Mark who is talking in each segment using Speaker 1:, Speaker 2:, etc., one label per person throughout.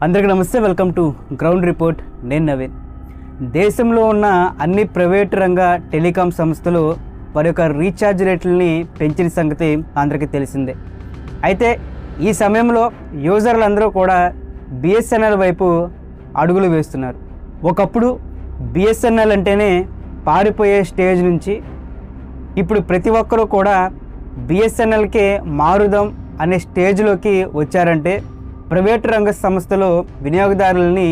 Speaker 1: అందరికీ నమస్తే. Welcome to ground report. నేను నవీన్. దేశంలో ఉన్న అన్ని ప్రైవేటు రంగ టెలికాం సంస్థలు వారి యొక్క రీఛార్జ్ రేట్లని పెంచిన సంగతి అందరికీ తెలిసిందే. అయితే ఈ సమయంలో యూజర్లందరూ కూడా బిఎస్ఎన్ఎల్ వైపు అడుగులు వేస్తున్నారు. ఒకప్పుడు బిఎస్ఎన్ఎల్ అంటేనే పారిపోయే స్టేజ్ నుంచి ఇప్పుడు ప్రతి ఒక్కరూ కూడా బిఎస్ఎన్ఎల్కే మారుదాం అనే స్టేజ్లోకి వచ్చారంటే ప్రైవేటు రంగ సంస్థలు వినియోగదారులని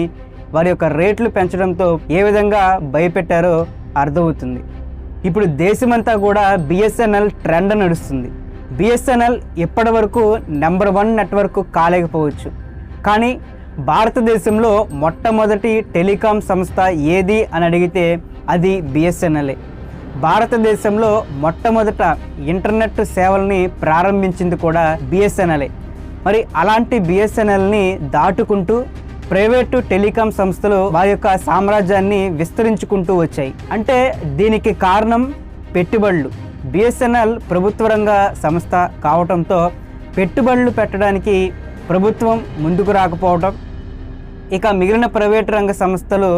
Speaker 1: వారి యొక్క రేట్లు పెంచడంతో ఏ విధంగా భయపెట్టారో అర్థమవుతుంది. ఇప్పుడు దేశమంతా కూడా బిఎస్ఎన్ఎల్ ట్రెండ్ నడుస్తుంది. బిఎస్ఎన్ఎల్ ఇప్పటి వరకు నెంబర్ 1 నెట్వర్క్ కాలేకపోవచ్చు, కానీ భారతదేశంలో మొట్టమొదటి టెలికాం సంస్థ ఏది అని అడిగితే అది బిఎస్ఎన్ఎల్ఏ. భారతదేశంలో మొట్టమొదట ఇంటర్నెట్ సేవల్ని ప్రారంభించింది కూడా బిఎస్ఎన్ఎల్ఏ. మరి అలాంటి బిఎస్ఎన్ఎల్ని దాటుకుంటూ ప్రైవేటు టెలికాం సంస్థలు వారి యొక్క సామ్రాజ్యాన్ని విస్తరించుకుంటూ వచ్చాయి. అంటే దీనికి కారణం పెట్టుబడులు. బిఎస్ఎన్ఎల్ ప్రభుత్వ రంగ సంస్థ కావడంతో పెట్టుబడులు పెట్టడానికి ప్రభుత్వం ముందుకు రాకపోవడం, ఇక మిగిలిన ప్రైవేటు రంగ సంస్థలు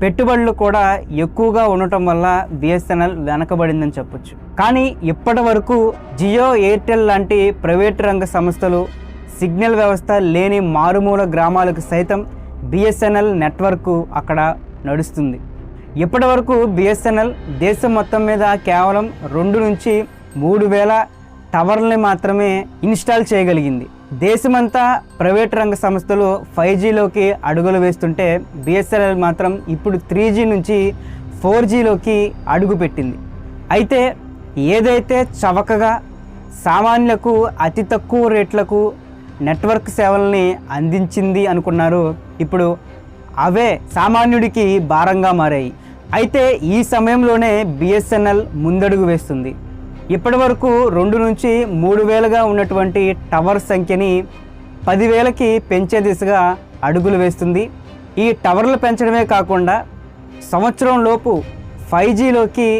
Speaker 1: పెట్టుబడులు కూడా ఎక్కువగా ఉండటం వల్ల బిఎస్ఎన్ఎల్ వెనకబడిందని చెప్పొచ్చు. కానీ ఇప్పటి వరకు జియో, ఎయిర్టెల్ లాంటి ప్రైవేటు రంగ సంస్థలు సిగ్నల్ వ్యవస్థ లేని మారుమూల గ్రామాలకు సైతం బిఎస్ఎన్ఎల్ నెట్వర్క్ అక్కడ నడుస్తుంది. ఇప్పటి వరకు బిఎస్ఎన్ఎల్ దేశం మొత్తం మీద కేవలం 2 నుంచి 3 వేల టవర్లని మాత్రమే ఇన్స్టాల్ చేయగలిగింది. దేశమంతా ప్రైవేట్ రంగ సంస్థలు 5Gలోకి అడుగులు వేస్తుంటే బిఎస్ఎన్ఎల్ మాత్రం ఇప్పుడు 3G నుంచి 4Gలోకి అడుగుపెట్టింది. అయితే ఏదైతే చవకగా సామాన్యులకు అతి తక్కువ రేట్లకు నెట్వర్క్ సేవల్ని అందించింది అనుకున్నారు, ఇప్పుడు అవే సామాన్యుడికి భారంగా మారాయి. అయితే ఈ సమయంలోనే బిఎస్ఎన్ఎల్ ముందడుగు వేస్తుంది. ఇప్పటి వరకు 2 నుంచి 3 వేలుగా ఉన్నటువంటి టవర్ సంఖ్యని 10,000కి పెంచే దిశగా అడుగులు వేస్తుంది. ఈ టవర్లు పెంచడమే కాకుండా సంవత్సరం లోపు 5Gలోకి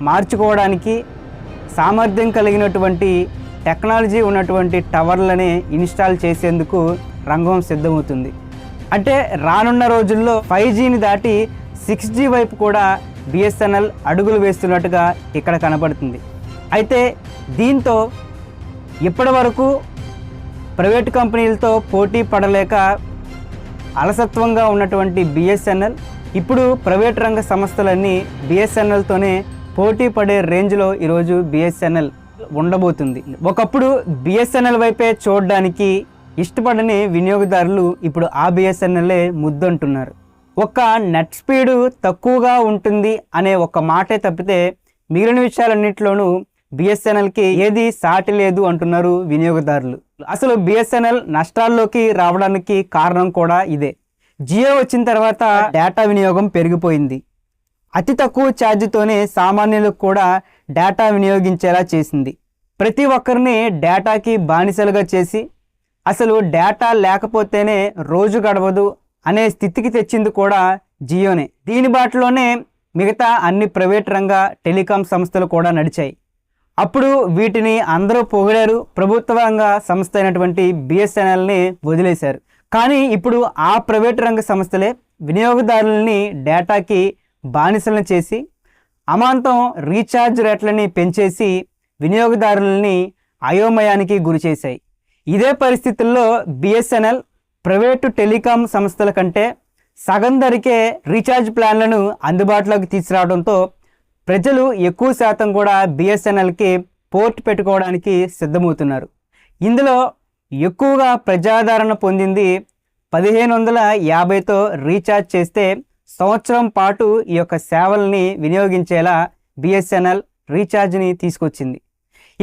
Speaker 1: మార్చుకోవడానికి సామర్థ్యం కలిగినటువంటి టెక్నాలజీ ఉన్నటువంటి టవర్లని ఇన్స్టాల్ చేసేందుకు రంగం సిద్ధమవుతుంది. అంటే రానున్న రోజుల్లో 5Gని దాటి 6G వైపు కూడా బిఎస్ఎన్ఎల్ అడుగులు వేస్తున్నట్టుగా ఇక్కడ కనపడుతుంది. అయితే దీంతో ఇప్పటి వరకు ప్రైవేటు కంపెనీలతో పోటీ పడలేక అలసత్వంగా ఉన్నటువంటి బిఎస్ఎన్ఎల్ ఇప్పుడు ప్రైవేటు రంగ సంస్థలన్నీ బిఎస్ఎన్ఎల్తోనే పోటీ పడే రేంజ్లో ఈరోజు బిఎస్ఎన్ఎల్ ఉండబోతుంది. ఒకప్పుడు బిఎస్ఎన్ఎల్ వైపే చూడడానికి ఇష్టపడని వినియోగదారులు ఇప్పుడు ఆ బిఎస్ఎన్ఎల్ఏ ముద్దంటున్నారు. ఒక నెట్ స్పీడ్ తక్కువగా ఉంటుంది అనే ఒక మాటే తప్పితే మిగిలిన విషయాలన్నింటిలోనూ బిఎస్ఎన్ఎల్కి ఏది సాటి లేదు అంటున్నారు వినియోగదారులు. అసలు బిఎస్ఎన్ఎల్ నష్టాల్లోకి రావడానికి కారణం కూడా ఇదే. జియో వచ్చిన తర్వాత డేటా వినియోగం పెరిగిపోయింది. అతి తక్కువ ఛార్జీతోనే సామాన్యులకు కూడా డేటా వినియోగించేలా చేసింది. ప్రతి ఒక్కరిని డేటాకి బానిసలుగా చేసి అసలు డేటా లేకపోతేనే రోజు గడవదు అనే స్థితికి తెచ్చింది కూడా జియోనే. దీని బాటలోనే మిగతా అన్ని ప్రైవేట్ రంగ టెలికాం సంస్థలు కూడా నడిచాయి. అప్పుడు వీటిని అందరూ పొగిడారు, ప్రభుత్వ రంగ సంస్థ అయినటువంటి బిఎస్ఎన్ఎల్ని వదిలేశారు. కానీ ఇప్పుడు ఆ ప్రైవేట్ రంగ సంస్థలే వినియోగదారులని డేటాకి బానిసలను చేసి అమాంతం రీఛార్జ్ రేట్లని పెంచేసి వినియోగదారులని అయోమయానికి గురి చేశాయి. ఇదే పరిస్థితుల్లో బిఎస్ఎన్ఎల్ ప్రైవేటు టెలికాం సంస్థల కంటే సగం ధరకే రీఛార్జ్ ప్లాన్లను అందుబాటులోకి తీసుకురావడంతో ప్రజలు ఎక్కువ శాతం కూడా బిఎస్ఎన్ఎల్కి పోర్ట్ పెట్టుకోవడానికి సిద్ధమవుతున్నారు. ఇందులో ఎక్కువగా ప్రజాదరణ పొందింది 1550తో రీఛార్జ్ చేస్తే సంవత్సరం పాటు ఈ యొక్క సేవల్ని వినియోగించేలా బిఎస్ఎన్ఎల్ రీఛార్జ్ని తీసుకొచ్చింది.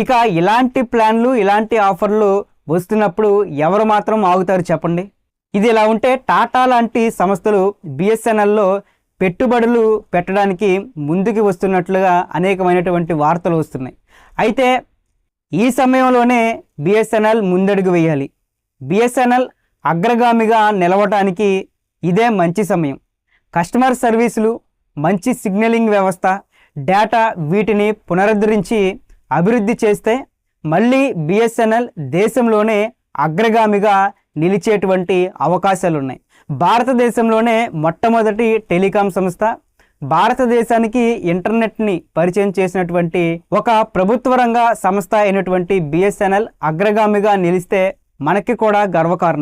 Speaker 1: ఇక ఇలాంటి ప్లాన్లు, ఇలాంటి ఆఫర్లు వస్తున్నప్పుడు ఎవరు మాత్రం ఆగుతారు చెప్పండి? ఇది ఇలా ఉంటే టాటా లాంటి సంస్థలు బిఎస్ఎన్ఎల్లో పెట్టుబడులు పెట్టడానికి ముందుకు వస్తున్నట్లుగా అనేకమైనటువంటి వార్తలు వస్తున్నాయి. అయితే ఈ సమయంలోనే బిఎస్ఎన్ఎల్ ముందడుగు వేయాలి. బిఎస్ఎన్ఎల్ అగ్రగామిగా నిలవడానికి ఇదే మంచి సమయం. కస్టమర్ సర్వీసులు, మంచి సిగ్నలింగ్ వ్యవస్థ, డేటా వీటిని పునరుద్ధరించి అభివృద్ధి చేస్తే మళ్ళీ బిఎస్ఎన్ఎల్ దేశంలోనే అగ్రగామిగా నిలిచేటువంటి అవకాశాలు ఉన్నాయి. భారతదేశంలోనే మొట్టమొదటి టెలికాం సంస్థ, భారతదేశానికి ఇంటర్నెట్ని పరిచయం చేసినటువంటి ఒక ప్రభుత్వ రంగ సంస్థ అయినటువంటి BSNL అగ్రగామిగా నిలిస్తే మనకి కూడా గర్వకారణం.